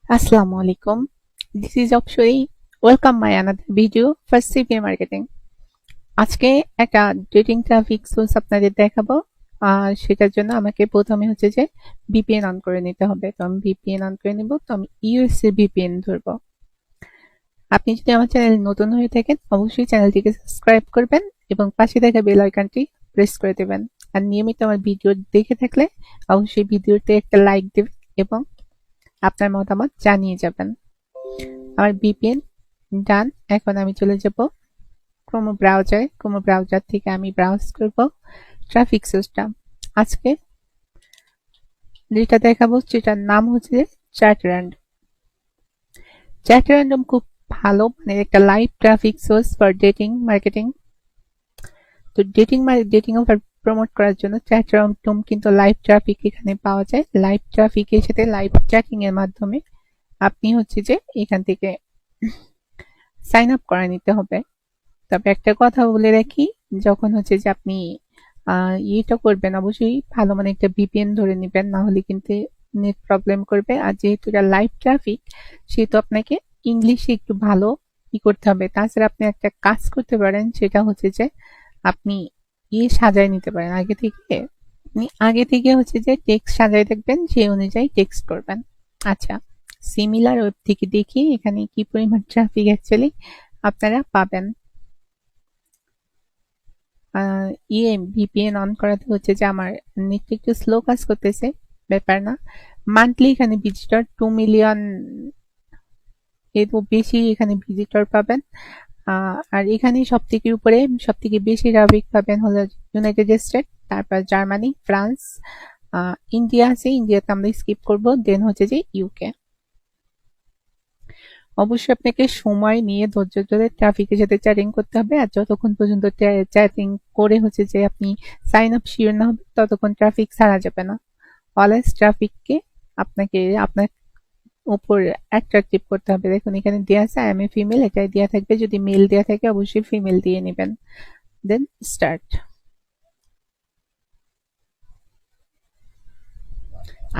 Assalamu alaikum. This is opsori. Welcome my another video for CPA Marketing. আজকে একটা dating traffic source আপনাদের দেখাবো। সেটার জন্য আমাকে প্রথমে হচ্ছে যে VPN অন করে নিতে হবে। তো আমি VPN অন করে নিব। তো আমি ইউএসএ VPN ধরবো। আপনি যদি আমার চ্যানেল নতুন হয়ে থাকেন অবশ্যই চ্যানেলটিকে সাবস্ক্রাইব করবেন এবং পাশে থাকা বেল আইকনটি প্রেস করে দেবেন। আর নিয়মিত আমার ভিডিও দেখে থাকলে অবশ্যই ভিডিওতে একটা লাইক দেবেন এবং আপনার মতামত জানিয়ে যাবেন। আমার VPN ডান। এখন আমি চলে যাব ক্রোম ব্রাউজার থেকে আমি ব্রাউজ করব ট্রাফিক সোর্সটা। আজকে যেটা দেখাবো সেটার নাম হচ্ছে চ্যাট র্যান্ডম খুব ভালো, মানে একটা live traffic source for dating marketing. তো ডেটিং অফার প্রমোট করার জন্য চ্যাট র্যান্ডম কিন্তু লাইভ ট্রাফিক এখানে পাওয়া যায়। লাইভ ট্রাফিকের সাথে লাইভ চ্যাটিং এর মাধ্যমে আপনি হচ্ছে যে এখান থেকে সাইন আপ করে নিতে হবে। তবে একটা কথা বলে রাখি, যখন হচ্ছে যে আপনি ইয়েটা করবেন অবশ্যই ভালো মানে একটা VPN ধরে নেবেন, না হলে কিন্তু নেট প্রবলেম করবে। আর যেহেতু এটা লাইভ ট্রাফিক সেহেতু আপনাকে ইংলিশে একটু ভালো করতে হবে। তাছাড়া আপনি একটা কাজ করতে পারেন, সেটা হচ্ছে যে আপনি সাজায় নিতে পারেন আগে থেকে হচ্ছে যে টেক্সট সাজায় দেখবেন, সেই অনুযায়ী টেক্সট করবেন। আচ্ছা, সিমিলার ওয়েব থেকে দেখি এখানে কি পরিমাণ ট্রাফিক অ্যাকচুয়ালি আপনারা পাবেন। VPN অন করাতে হচ্ছে যে আমার নেটটা একটু স্লো কাজ করতেছে, ব্যাপার না। মান্থলি এখানে ভিজিটর 2 মিলিয়ন এর বেশি এখানে ভিজিটর পাবেন। আর এখানে সবথেকে উপরে সবথেকে বেশি ট্রাফিক পাবেন হলো ইউনাইটেড স্টেট, তারপর জার্মানি, ফ্রান্স, ইন্ডিয়া আছে, ইন্ডিয়াতে আমরা স্কিপ করব, দেন হচ্ছে যে ইউকে। অবশ্যই আপনাকে সময় নিয়ে ধৈর্য ধরে ট্রাফিকের সাথে চ্যাটিং করতে হবে। আর যতক্ষণ পর্যন্ত চ্যাটিং করে হচ্ছে যে আপনি সাইন আপ শিওর না হবে ততক্ষণ ট্রাফিক ছাড়া যাবে না। অলওয়েজ ট্রাফিককে আপনাকে আপনার উপর অ্যাট্রাকটিভ করতে হবে। দেখুন এখানে দেওয়া আছে আই এম এ ফিমেল, এটাই দেওয়া থাকবে। যদি মেল দেওয়া থাকে অবশ্যই ফিমেল দিয়ে নেবেন। Then start.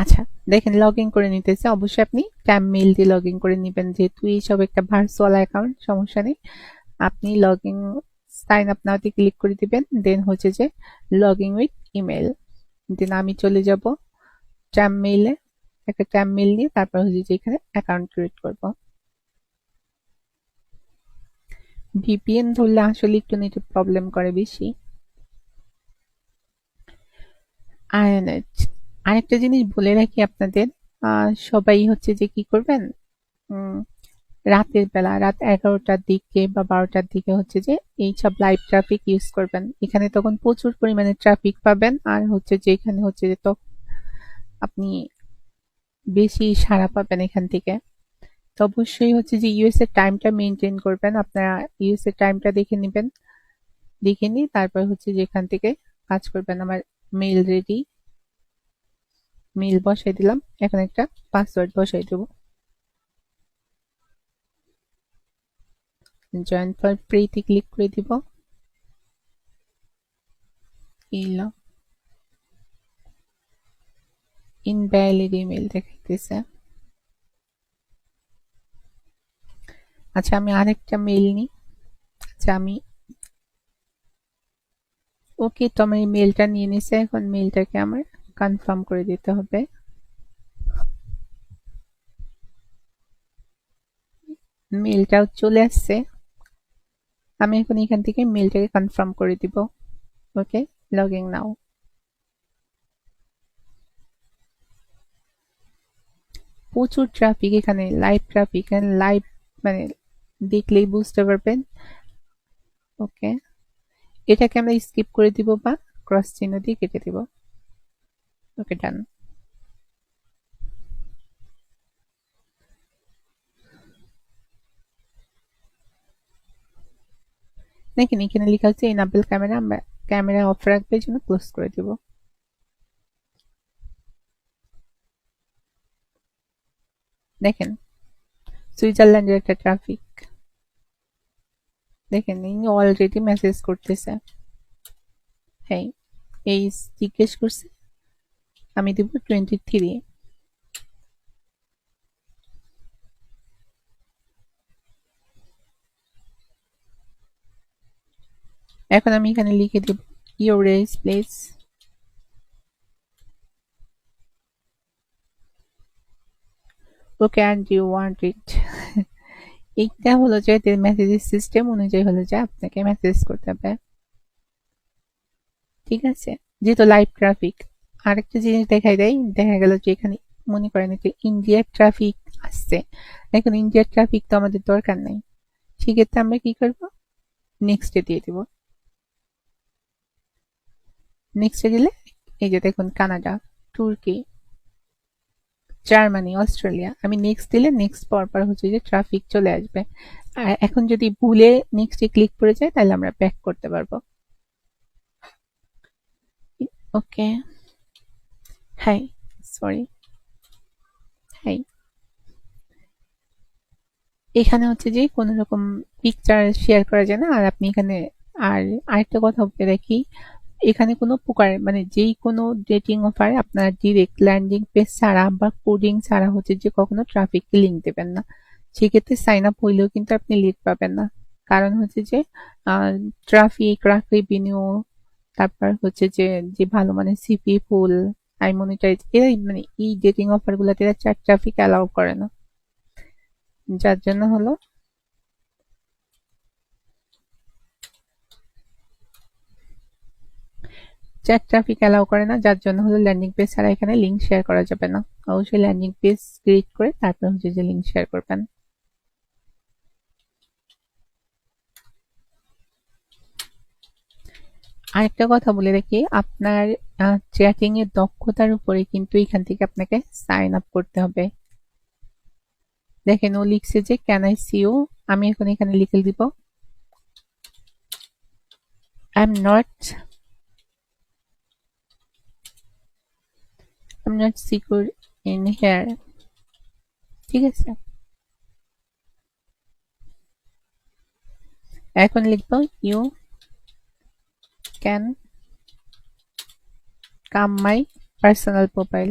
আচ্ছা, দেখেন লগ ইন করে নিতেছে। অবশ্যই আপনি ট্যাম মেল দিয়ে লগ ইন করে নেবেন, যেহেতু এইসব একটা ভার্চুয়াল অ্যাকাউন্ট, সমস্যা নেই। আপনি লগ ইন সাইন আপ নাওতে ক্লিক করে দিবেন, দেন হচ্ছে যে log in with email. Then আমি চলে যাব ট্যাম মেইলে, একটা ট্যাম মেইল নিয়ে তারপর হচ্ছে যে এখানে অ্যাকাউন্ট ক্রিয়েট করব। VPN ধরলে আসলে একটু নেটে প্রবলেম করে বেশি। আর আরেকটা জিনিস বলে রাখি আপনাদের, সবাই হচ্ছে যে কি করবেন, উম, রাতের বেলা রাত 11টার দিকে বা 12টার দিকে হচ্ছে যে এইসব লাইভ ট্রাফিক ইউজ করবেন। এখানে তখন প্রচুর পরিমাণে ট্রাফিক পাবেন, আর হচ্ছে যে এখানে হচ্ছে যে তো আপনি বেশি সাড়া পাবেন এখান থেকে। তো অবশ্যই হচ্ছে যে ইউএস এর টাইমটা মেনটেন করবেন। আপনারা ইউএস এর টাইমটা দেখে নেবেন, দেখে নিয়ে তারপর হচ্ছে যে এখান থেকে কাজ করবেন। আমার মেইল রেডি, মেইল বসাই দিলাম। এখন একটা পাসওয়ার্ড বসাই দেবো। জয়েন ফর ফ্রিতে ক্লিক করে দিব। ইলো ইনভ্যালিড ইমেল দেখাইতেছে। আচ্ছা, আমি আরেকটা মেইল নিই। আচ্ছা আমি ওকে, তো আমার এই মেইলটা নিয়ে নিছে। এখন মেইলটাকে আমার কনফার্ম করে দিতে হবে। মেইলটাও চলে আসছে। আমি এখন এখান থেকে মেইলটাকে কনফার্ম করে দিব। ওকে, লগিং নাও। প্রচুর ট্রাফিক এখানে, লাইভ ট্রাফিক, লাইভ মানে দেখলেই বুঝতে পারবেন। ওকে, এটাকে আমরা স্কিপ করে দিব বা ক্রস চিহ্ন দিয়ে কেটে দিব। ওকে, ডান। দেখেন এখানে লেখা হচ্ছে এনাবেল ক্যামেরা, আমরা ক্যামেরা অফ রাখবে জন্য ক্লোজ করে দিব। দেখেন সুইজারল্যান্ডের একটা ট্রাফিক, দেখেন ইনি অলরেডি মেসেজ করতেছে। হ্যাঁ, এই জিজ্ঞেস করছে, আমি দিব 23। এখন আমি এখানে লিখে দিব your race please. Okay and you want it এইটা হলো যে মেসেজ সিস্টেম অনুযায়ী হলো যে আপনাকে মেসেজ করতে হবে, ঠিক আছে? যেহেতু লাইভ ট্রাফিক। আরেকটা জিনিস দেখাই দেয়, দেখা গেল যে এখানে মনে করেন যে ইন্ডিয়ার ট্রাফিক আসছে, এখন ইন্ডিয়ার ট্রাফিক তো আমাদের দরকার নাই, সেক্ষেত্রে আমরা কি করব, নেক্সটে দিয়ে দিব। নেক্সটে দিলে এই যে দেখুন কানাডা, তুর্কি, জার্মানি, অস্ট্রেলিয়া, আমি নেক্সট দিলে নেক্সট পর হচ্ছে যে ট্রাফিক চলে আসবে। আর এখন যদি ভুলে নেক্সটে ক্লিক করে যায় তাহলে আমরা ব্যাক করতে পারবো। ওকে, হাই, সরি, হাই। এখানে হচ্ছে যে কোনো রকম পিকচার শেয়ার করা যায় না। আর আপনি এখানে আর আরেকটা কথা বলে রাখি, এখানে কোনো প্রকার মানে যেই কোনো ডেটিং অফার আপনার ডিরেক্ট ল্যান্ডিং পেজ ছাড়া বা কোডিং ছাড়া হচ্ছে যে কখনো ট্রাফিক লিঙ্ক দেবেন না। সেক্ষেত্রে সাইন আপ হইলেও কিন্তু আপনি লিড পাবেন না। কারণ হচ্ছে যে ট্রাফিক, রেভিনিউ, তারপর হচ্ছে যে যে ভালো মানে সিপি ফুল, আই মনিটাইজ, এরাই মানে এই ডেটিং অফার গুলাতে এরা ট্রাফিক অ্যালাউ করে না। যার জন্য হলো চ্যাট ট্রাফিক অ্যালাউ করে না, যার জন্য হলো ল্যান্ডিং পেজ ছাড়া এখানে লিঙ্ক শেয়ার করা যাবে না। অবশ্যই ল্যান্ডিং পেজ ক্রিয়েট করে তারপর হচ্ছে যে লিঙ্ক শেয়ার করবেন। আরেকটা কথা বলে রাখি, আপনার চ্যাটিং এর দক্ষতার উপরে কিন্তু এখান থেকে আপনাকে সাইন আপ করতে হবে। দেখেন ও লিখছে যে ক্যান আই সি ইউ, আমি এখন এখানে লিখে দিব I am not secure in here, ঠিক আছে? এখন লিখবো you can come my personal profile.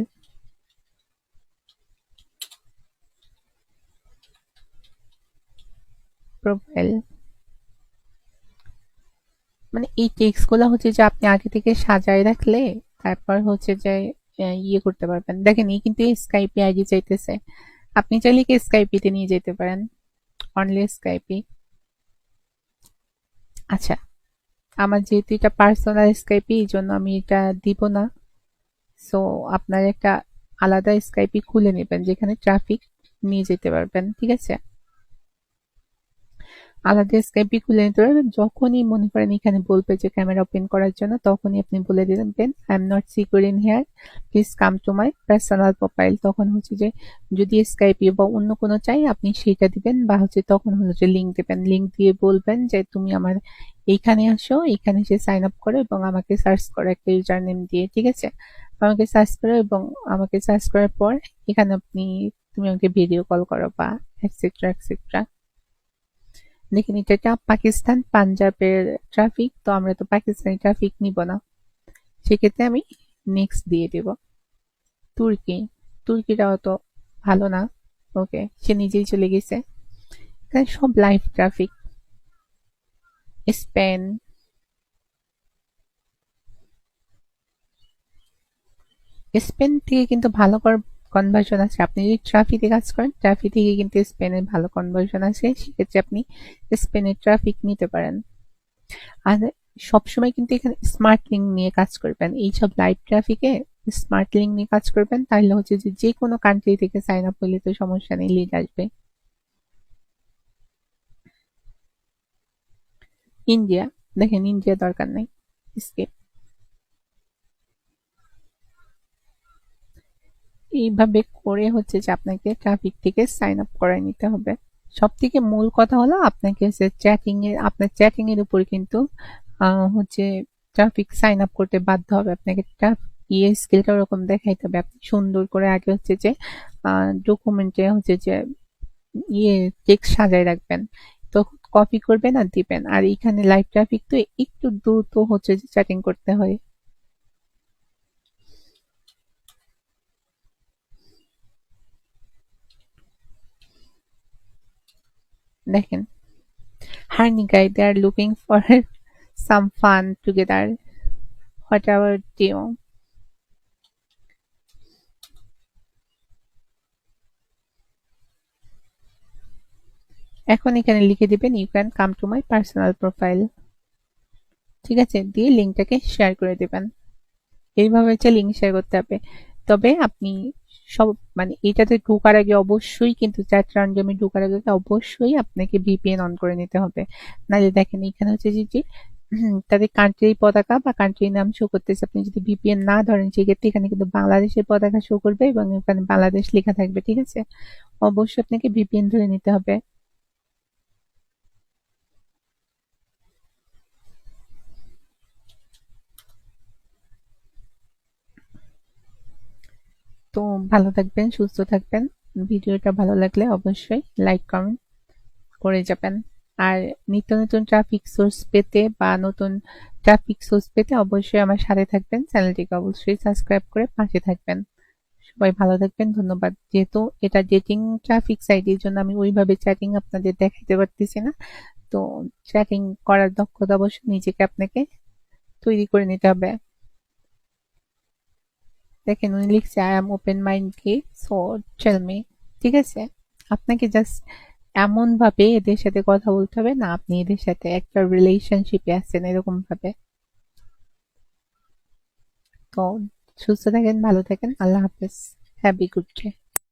মানে এই টেক্সট গুলা হচ্ছে যে আপনি আগে থেকে সাজায় রাখলে তারপর হচ্ছে যে ইয়ে করতে পারবেন। দেখেন এই কিন্তু স্কাইপি আইডি চাইতেছে, আপনি চাইলে কি স্কাইপিতে নিয়ে যেতে পারেন, অনলি স্কাইপি। আচ্ছা, আমার যেহেতু এটা পার্সোনাল স্কাইপি এই জন্য আমি এটা দিব না। সো আপনার একটা আলাদা স্কাইপি খুলে নেবেন যেখানে ট্রাফিক নিয়ে যেতে পারবেন, ঠিক আছে? আলাদা স্কাইপি খুলে নিতে পারবেন। যখনই মনে করেন এখানে বলবে যে ক্যামেরা ওপেন করার জন্য, তখনই আপনি বলে দিবেন I am not secure in here, please come to my personal profile. তখন হচ্ছে যে যদি স্কাইপি বা অন্য কোনো চাই আপনি সেটা দিবেন, বা হচ্ছে তখন হলো যে লিঙ্ক দেবেন, লিঙ্ক দিয়ে বলবেন যে তুমি আমার এইখানে আসো, এইখানে এসে সাইন আপ করো এবং আমাকে সার্চ করো একটা ইউজার নেম দিয়ে, ঠিক আছে? আমাকে সার্চ করো এবং আমাকে সার্চ করার পর এখানে তুমি আমাকে ভিডিও কল করো বা এটসেট্রা এটসেট্রা। দেখেন এটা পাকিস্তান পাঞ্জাবের ট্রাফিক, তো আমরা তো পাকিস্তানি ট্রাফিক নিব না, সেক্ষেত্রে আমি নেক্সট দিয়ে দেব। তুর্কি, তুর্কিটাও তো ভালো না, ওকে সে নিজেই চলে গেছে। এখানে সব লাইভ ট্রাফিক। স্পেন, স্পেন থেকে কিন্তু ভালো কনভার্সন আছে। আপনি যদি ট্রাফিকে কাজ করেন ট্রাফিক থেকে কিন্তু স্পেনের ভালো কনভার্সন আছে, সেক্ষেত্রে আপনি স্পেনের ট্রাফিক নিতে পারেন। আর সবসময় কিন্তু এখানে স্মার্ট লিঙ্ক নিয়ে কাজ করবেন, এইসব লাইভ ট্রাফিকে স্মার্ট লিঙ্ক নিয়ে কাজ করবেন, তাহলে হচ্ছে যে যে কোনো কান্ট্রি থেকে সাইন আপ হলে তো সমস্যা নেই, লিড আসবে। ইন্ডিয়া, দেখেন ইন্ডিয়া দরকার নেই, স্কিপ। এইভাবে করে হচ্ছে যে আপনাকে ট্রাফিক থেকে সাইন আপ করায় নিতে হবে। সব থেকে মূল কথা হলো আপনাকে হচ্ছে আপনার চ্যাটিং এর উপর কিন্তু হচ্ছে ট্রাফিক সাইন আপ করতে বাধ্য হবে। আপনাকে ইয়ে স্কিলটা ওরকম দেখাইতে হবে। আপনি সুন্দর করে আগে হচ্ছে যে ডকুমেন্টে হচ্ছে যে ইয়ে টেক্সট সাজায় রাখবেন, তো কপি করবেন আর দিবেন। আর এখানে লাইভ ট্রাফিক তো একটু দ্রুত হচ্ছে যে চ্যাটিং করতে হয়। দেখেন, horny guy, they are looking for some fun together, whatever you. এখন এখানে লিখে দিবেন you can come to my personal profile. ঠিক আছে, দিয়ে লিঙ্কটাকে শেয়ার করে দিবেন। এইভাবে হচ্ছে লিঙ্ক শেয়ার করতে হবে। তবে আপনি সব মানে এটাতে ঢোকার আগে অবশ্যই কিন্তু চ্যাট রানডমে ঢোকার আগে অবশ্যই আপনাকে ভিপিএন অন করে নিতে হবে। নাহলে দেখেন এখানে হচ্ছে যে তাদের কান্ট্রির পতাকা বা কান্ট্রির নাম শো করতেছে। আপনি যদি ভিপিএন না ধরেন সেক্ষেত্রে এখানে কিন্তু বাংলাদেশের পতাকা শো করবে এবং ওখানে বাংলাদেশ লেখা থাকবে। ঠিক আছে, অবশ্যই আপনাকে ভিপিএন ধরে নিতে হবে। তো ভালো থাকবেন, সুস্থ থাকবেন। ভিডিওটা ভালো লাগলে অবশ্যই লাইক কমেন্ট করে যাবেন। আর নিত্য নতুন ট্রাফিক সোর্স পেতে বা নতুন ট্রাফিক সোর্স পেতে অবশ্যই আমার সাথে থাকবেন। চ্যানেলটিকে অবশ্যই সাবস্ক্রাইব করে পাশে থাকবেন। সবাই ভালো থাকবেন, ধন্যবাদ। যেহেতু এটা ডেটিং ট্রাফিক সাইট, এর জন্য আমি ওইভাবে চ্যাটিং আপনাদের দেখাইতে পারতেছি না। তো চ্যাটিং করার দক্ষতা অবশ্যই নিজেকে আপনাকে তৈরি করে নিতে হবে। দেখেন উনি লিখছে I am open mindly, so tell me. ঠিক আছে, আপনাকে জাস্ট এমন ভাবে এদের সাথে কথা বলতে হবে না আপনি এদের সাথে একটা রিলেশনশিপে আছেন এরকম ভাবে। তো সুস্থ থাকেন, ভালো থাকেন, আল্লাহ হাফেজ, হ্যাভ এ গুড ডে।